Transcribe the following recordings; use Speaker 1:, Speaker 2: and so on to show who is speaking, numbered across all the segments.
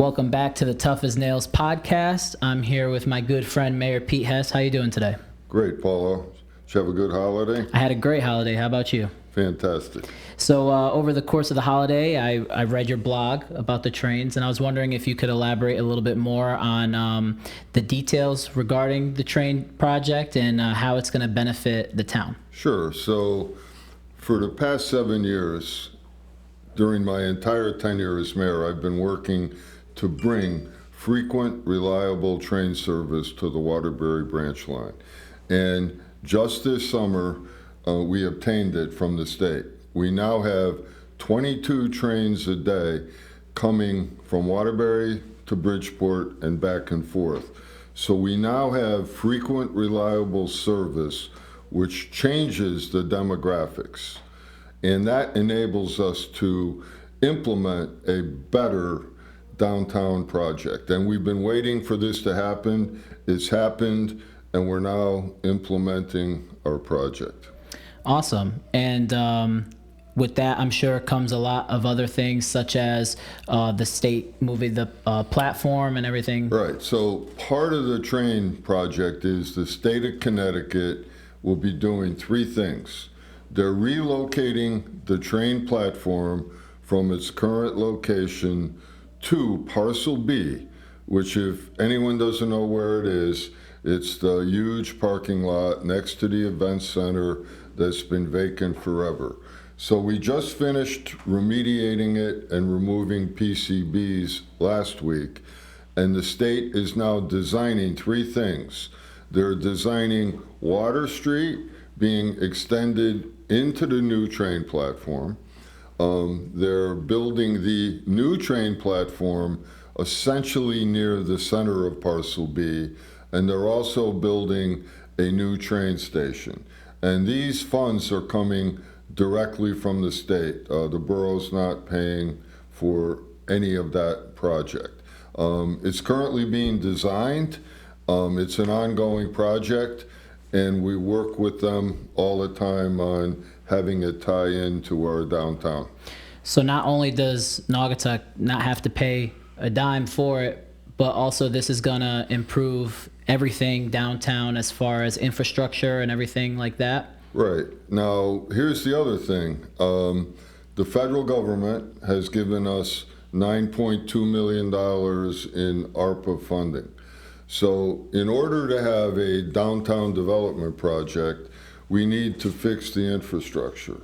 Speaker 1: Welcome back to the Tough as Nails podcast. I'm here with my good friend, Mayor Pete Hess. How you doing today?
Speaker 2: Great, Paulo. Did you have a good holiday?
Speaker 1: I had a great holiday. How about you?
Speaker 2: Fantastic.
Speaker 1: So over the course of the holiday, I read your blog about the trains, and I was wondering if you could elaborate a little bit more on the details regarding the train project and how it's going to benefit the town.
Speaker 2: Sure. So for the past 7 years, during my entire tenure as mayor, I've been working to bring frequent, reliable train service to the Waterbury branch line. And just this summer, we obtained it from the state. We now have 22 trains a day coming from Waterbury to Bridgeport and back and forth. So we now have frequent, reliable service, which changes the demographics. And that enables us to implement a better downtown project. And we've been waiting for this to happen. It's happened, and we're now implementing our project.
Speaker 1: Awesome. And with that, I'm sure comes a lot of other things, such as the state moving the platform and everything.
Speaker 2: Right. So part of the train project is the state of Connecticut will be doing 3 things. They're relocating the train platform from its current location to Parcel B, which, if anyone doesn't know where it is, it's the huge parking lot next to the event center that's been vacant forever. So we just finished remediating it and removing PCBs last week, and the state is now designing 3 things. They're designing Water Street being extended into the new train platform. They're building the new train platform essentially near the center of Parcel B, and they're also building a new train station. And these funds are coming directly from the state. The borough's not paying for any of that project. It's currently being designed. It's an ongoing project, and we work with them all the time on having it tie into our downtown.
Speaker 1: So not only does Naugatuck not have to pay a dime for it, but also this is going to improve everything downtown as far as infrastructure and everything like that.
Speaker 2: Right. Now, here's the other thing. The federal government has given us $9.2 million in ARPA funding. So in order to have a downtown development project, we need to fix the infrastructure.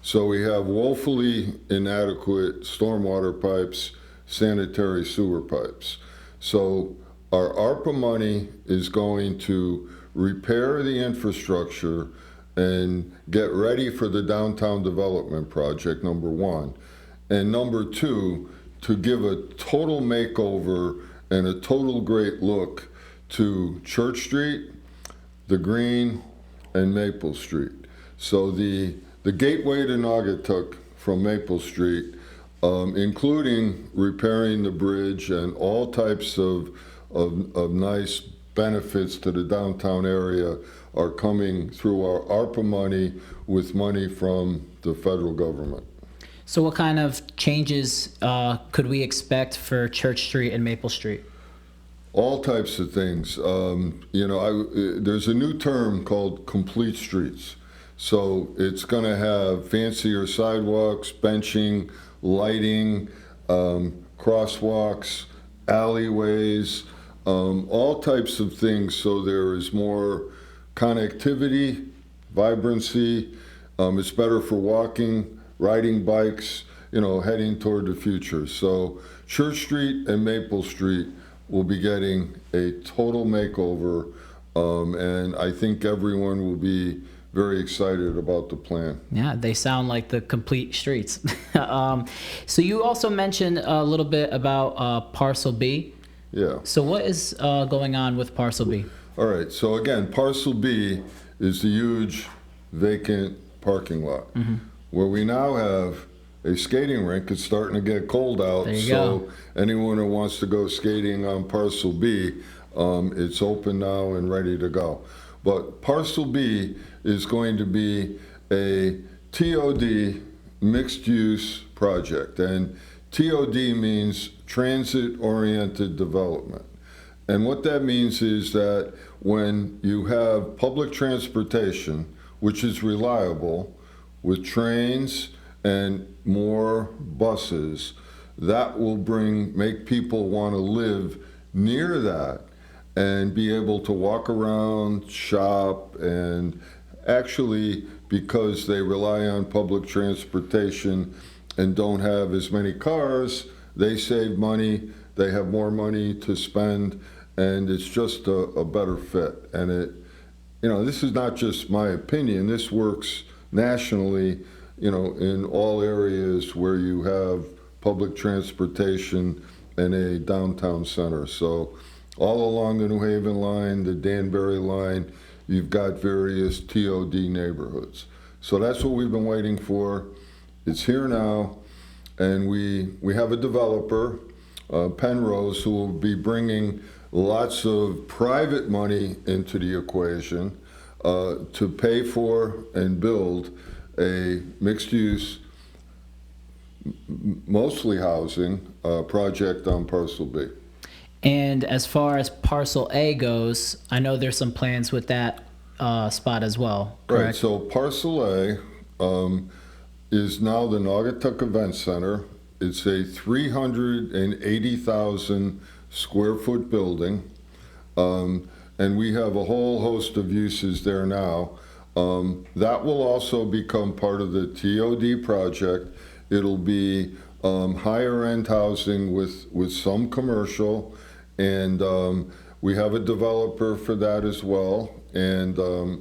Speaker 2: So we have woefully inadequate stormwater pipes, sanitary sewer pipes. So our ARPA money is going to repair the infrastructure and get ready for the downtown development project, number 1. And number 2, to give a total makeover and a total great look to Church Street, the Green, and Maple Street. So the gateway to Naugatuck from Maple Street, including repairing the bridge and all types of nice benefits to the downtown area, are coming through our ARPA money with money from the federal government.
Speaker 1: So what kind of changes could we expect for Church Street and Maple Street?
Speaker 2: All types of things. There's a new term called complete streets. So it's going to have fancier sidewalks, benching, lighting, crosswalks, alleyways, all types of things, so there is more connectivity, vibrancy. It's better for walking, riding bikes, heading toward the future. So Church Street and Maple Street will be getting a total makeover, and I think everyone will be very excited about the plan.
Speaker 1: Yeah, they sound like the complete streets. So you also mentioned a little bit about Parcel B.
Speaker 2: Yeah.
Speaker 1: So what is going on with Parcel B?
Speaker 2: All right, so again, Parcel B is the huge vacant parking lot, where we now have a skating rink. It's starting to get cold out, so anyone who wants to go skating on Parcel B, it's open now and ready to go. But Parcel B is going to be a TOD mixed-use project, and TOD means transit-oriented development. And what that means is that when you have public transportation, which is reliable, with trains and more buses, that will make people want to live near that and be able to walk around, shop, and actually, because they rely on public transportation and don't have as many cars, they save money, they have more money to spend, and it's just a better fit. And this is not just my opinion, this works nationally, in all areas where you have public transportation and a downtown center. So all along the New Haven line, the Danbury line, you've got various TOD neighborhoods. So that's what we've been waiting for. It's here now, and we have a developer, Penrose, who will be bringing lots of private money into the equation to pay for and build a mixed-use, mostly housing project on Parcel B.
Speaker 1: And as far as Parcel A goes, I know there's some plans with that spot as well, correct?
Speaker 2: Right, so Parcel A is now the Naugatuck Event Center. It's a 380,000 square foot building, and we have a whole host of uses there now. That will also become part of the TOD project. It'll be higher end housing with some commercial, and we have a developer for that as well, and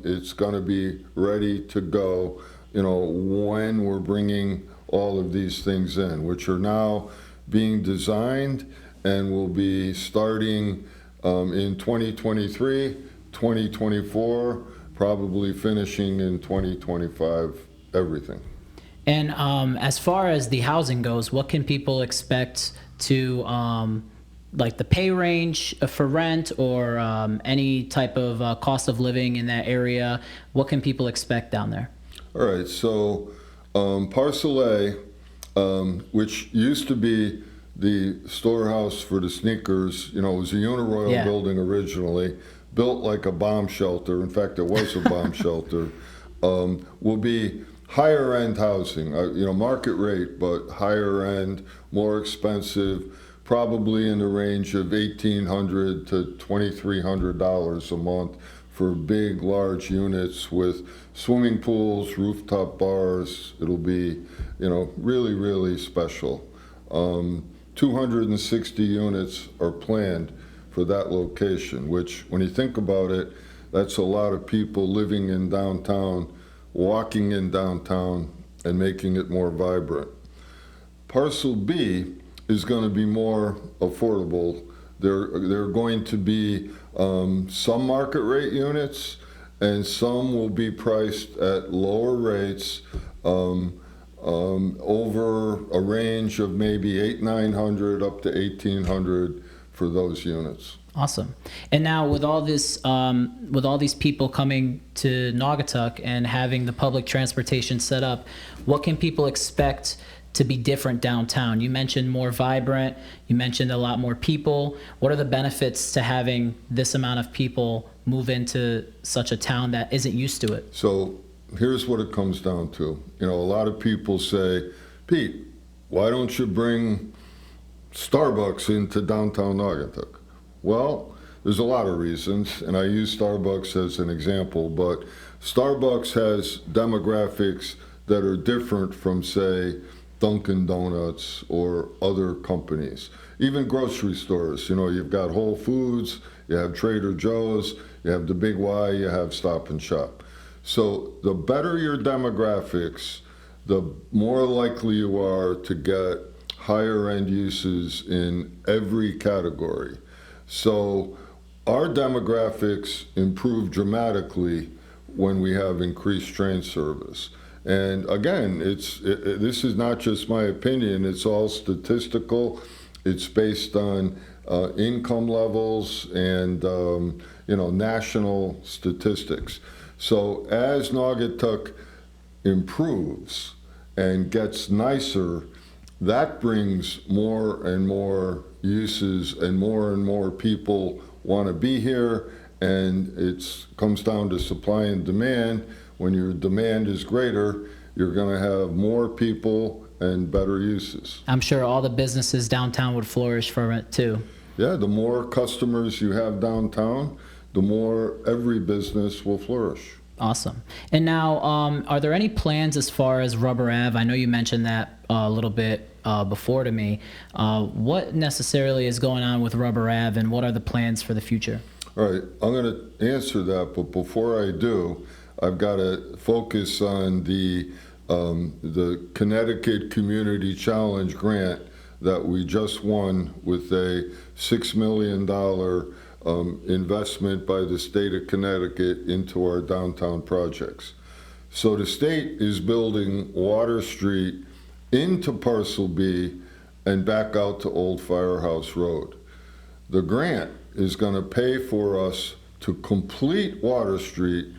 Speaker 2: it's going to be ready to go, when we're bringing all of these things in, which are now being designed and will be starting in 2023, 2024, probably finishing in 2025, everything.
Speaker 1: And as far as the housing goes, what can people expect to, like the pay range for rent or any type of cost of living in that area? What can people expect down there?
Speaker 2: All right, so Parcel A, which used to be the storehouse for the sneakers, it was a Uniroyal building originally, built like a bomb shelter. In fact, it was a bomb shelter. Will be higher end housing, market rate, but higher end, more expensive, probably in the range of $1,800 to $2,300 a month for big, large units with swimming pools, rooftop bars. It'll be, really, really special. 260 units are planned for that location, which, when you think about it, that's a lot of people living in downtown, walking in downtown, and making it more vibrant. Parcel B is going to be more affordable. There are going to be some market rate units, and some will be priced at lower rates, over a range of maybe $800-900 up to $1,800 for those units.
Speaker 1: Awesome. And now with all this, with all these people coming to Naugatuck and having the public transportation set up, what can people expect to be different downtown? You mentioned more vibrant. You mentioned a lot more people. What are the benefits to having this amount of people move into such a town that isn't used to it?
Speaker 2: So here's what it comes down to. A lot of people say, Pete, why don't you bring Starbucks into downtown Naugatuck? Well, there's a lot of reasons, and I use Starbucks as an example, but Starbucks has demographics that are different from, say, Dunkin' Donuts or other companies. Even grocery stores, you've got Whole Foods, you have Trader Joe's, you have the Big Y, you have Stop and Shop. So the better your demographics, the more likely you are to get higher end uses in every category. So our demographics improve dramatically when we have increased train service. And again, this is not just my opinion, it's all statistical. It's based on income levels and national statistics. So as Naugatuck improves and gets nicer, that brings more and more uses and more people want to be here, and it comes down to supply and demand. When your demand is greater, you're going to have more people and better uses.
Speaker 1: I'm sure all the businesses downtown would flourish from it too.
Speaker 2: Yeah, the more customers you have downtown, the more every business will flourish.
Speaker 1: Awesome. And now, are there any plans as far as Rubber Ave? I know you mentioned that a little bit before to me. What necessarily is going on with Rubber Ave, and what are the plans for the future?
Speaker 2: All right, I'm going to answer that, but before I do, I've got to focus on the Connecticut Community Challenge grant that we just won with a $6 million investment by the state of Connecticut into our downtown projects. So the state is building Water Street into Parcel B and back out to Old Firehouse Road. The grant is going to pay for us to complete Water Street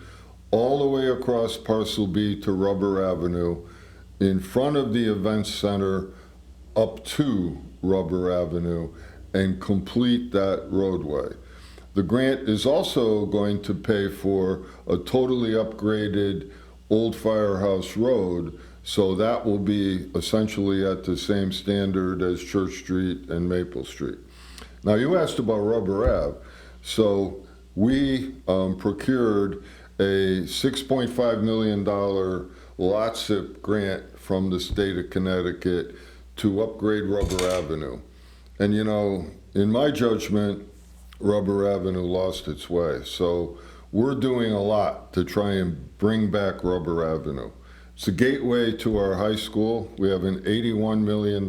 Speaker 2: all the way across Parcel B to Rubber Avenue, in front of the event center up to Rubber Avenue, and complete that roadway. The grant is also going to pay for a totally upgraded Old Firehouse Road, so that will be essentially at the same standard as Church Street and Maple Street. Now, you asked about Rubber Ave. So we procured a $6.5 million lot SIP grant from the state of Connecticut to upgrade Rubber Avenue. And you know, in my judgment, Rubber Avenue lost its way. So we're doing a lot to try and bring back Rubber Avenue. It's a gateway to our high school. We have an $81 million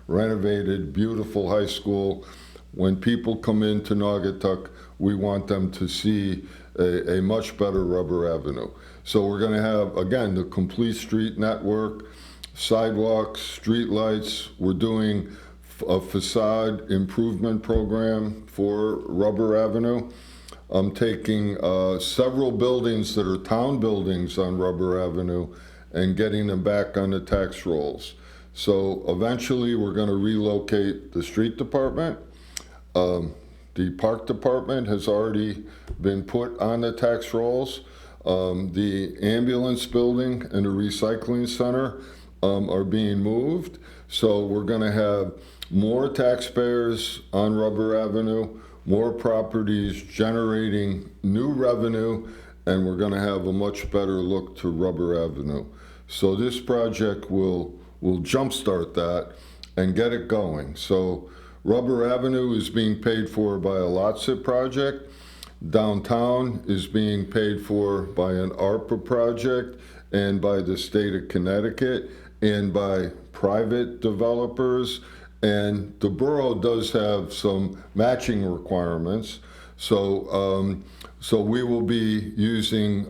Speaker 2: renovated, beautiful high school. When people come into Naugatuck, we want them to see a much better Rubber Avenue. So we're going to have, again, the complete street network, sidewalks, street lights. We're doing a facade improvement program for Rubber Avenue. I'm taking several buildings that are town buildings on Rubber Avenue and getting them back on the tax rolls. So eventually we're going to relocate the street department. The park department has already been put on the tax rolls. The ambulance building and the recycling center are being moved. So we're going to have more taxpayers on Rubber Avenue, more properties generating new revenue, and we're going to have a much better look to Rubber Avenue. So this project will jumpstart that and get it going. So Rubber Avenue is being paid for by a lot SIP project. Downtown is being paid for by an ARPA project and by the state of Connecticut and by private developers. And the borough does have some matching requirements. So we will be using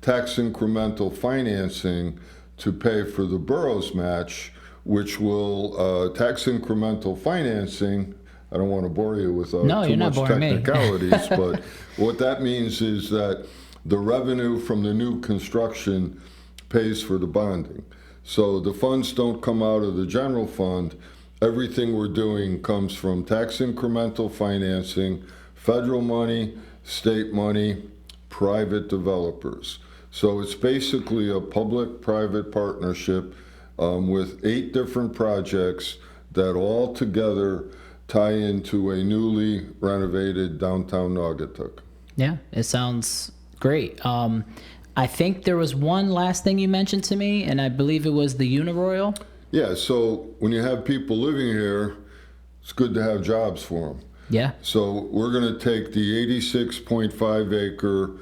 Speaker 2: tax incremental financing to pay for the borough's match, which will tax incremental financing. I don't want to bore you with too much technicalities, but what that means is that the revenue from the new construction pays for the bonding. So the funds don't come out of the general fund. Everything we're doing comes from tax incremental financing, federal money, state money, private developers. So it's basically a public-private partnership with 8 different projects that all together tie into a newly renovated downtown Naugatuck.
Speaker 1: Yeah, it sounds great. I think there was one last thing you mentioned to me, and I believe it was the Uniroyal.
Speaker 2: Yeah, so when you have people living here, it's good to have jobs for them.
Speaker 1: Yeah.
Speaker 2: So we're going to take the 86.5 acre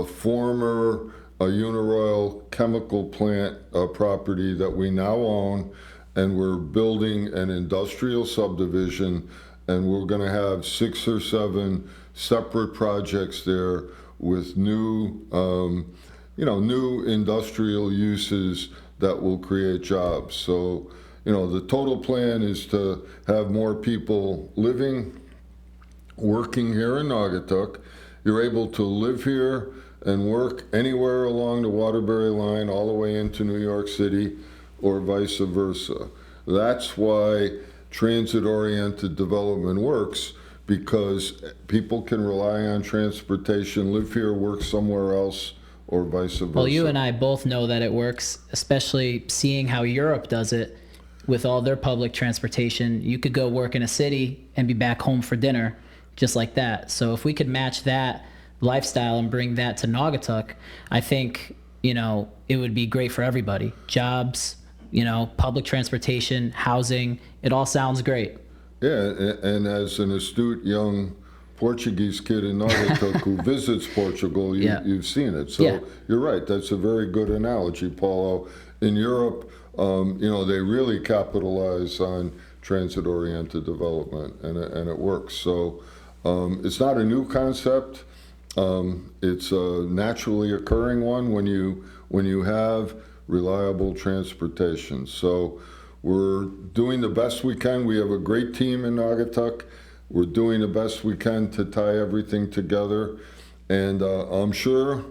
Speaker 2: former Uniroyal chemical plant property that we now own, and we're building an industrial subdivision, and we're going to have 6 or 7 separate projects there with new, new industrial uses that will create jobs. So, the total plan is to have more people living, working here in Naugatuck. You're able to live here and work anywhere along the Waterbury line all the way into New York City or vice versa. That's why transit-oriented development works, because people can rely on transportation, live here, work somewhere else, or vice versa.
Speaker 1: Well, you and I both know that it works, especially seeing how Europe does it with all their public transportation. You could go work in a city and be back home for dinner just like that. So if we could match that lifestyle and bring that to Naugatuck, I think, it would be great for everybody. Jobs, public transportation, housing, it all sounds great.
Speaker 2: Yeah, and as an astute young Portuguese kid in Naugatuck who visits Portugal, you've seen it. So you're right. That's a very good analogy, Paulo. In Europe, they really capitalize on transit-oriented development, and it works. So it's not a new concept. It's a naturally occurring one when you have reliable transportation. So we're doing the best we can. We have a great team in Naugatuck. We're doing the best we can to tie everything together. And I'm sure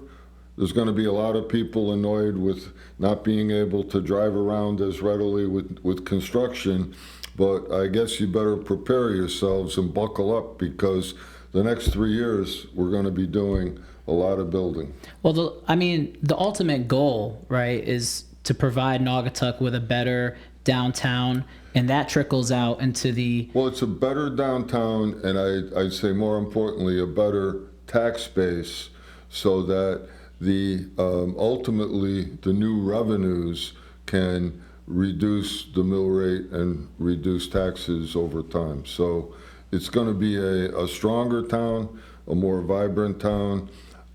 Speaker 2: there's going to be a lot of people annoyed with not being able to drive around as readily with construction. But I guess you better prepare yourselves and buckle up, because the next 3 years we're going to be doing a lot of building.
Speaker 1: Well, the ultimate goal, right, is to provide Naugatuck with a better downtown, and that trickles out into the...
Speaker 2: Well, it's a better downtown, and I'd say more importantly, a better tax base, so that ultimately the new revenues can reduce the mill rate and reduce taxes over time. So it's going to be a stronger town, a more vibrant town,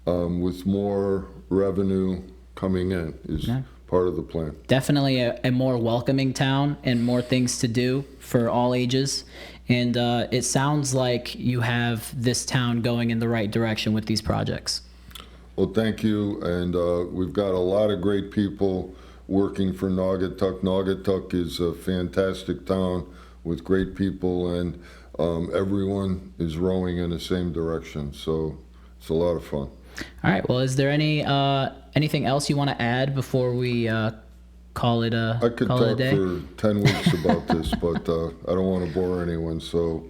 Speaker 2: with more revenue coming in is part of the plan.
Speaker 1: Definitely a more welcoming town and more things to do for all ages. And it sounds like you have this town going in the right direction with these projects.
Speaker 2: Well, thank you. And we've got a lot of great people working for Naugatuck. Naugatuck is a fantastic town with great people, and everyone is rowing in the same direction. So it's a lot of fun.
Speaker 1: All right. Well, is there anything else you want to add before we call it a day?
Speaker 2: I could talk for 10 weeks about this, but I don't want to bore anyone. So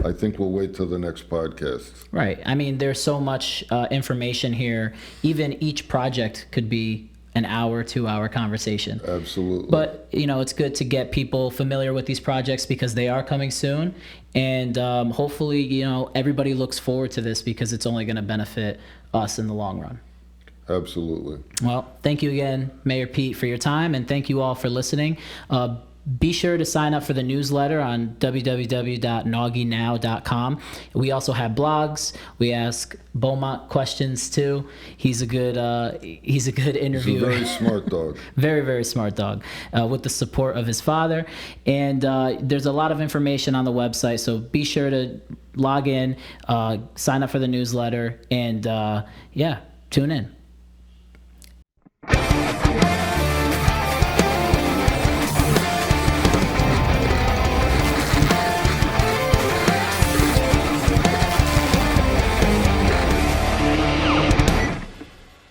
Speaker 2: I think we'll wait till the next podcast.
Speaker 1: Right. I mean, there's so much information here. Even each project could be an hour, 2-hour conversation.
Speaker 2: Absolutely.
Speaker 1: But, it's good to get people familiar with these projects because they are coming soon. And hopefully, everybody looks forward to this because it's only going to benefit us in the long run.
Speaker 2: Absolutely.
Speaker 1: Well, thank you again, Mayor Pete, for your time, and thank you all for listening. Be sure to sign up for the newsletter on www.nauginow.com. We also have blogs. We ask Beaumont questions too. He's a good interviewer. He's a
Speaker 2: very smart dog.
Speaker 1: Very, very smart dog, with the support of his father. And there's a lot of information on the website, so be sure to log in, sign up for the newsletter, and tune in.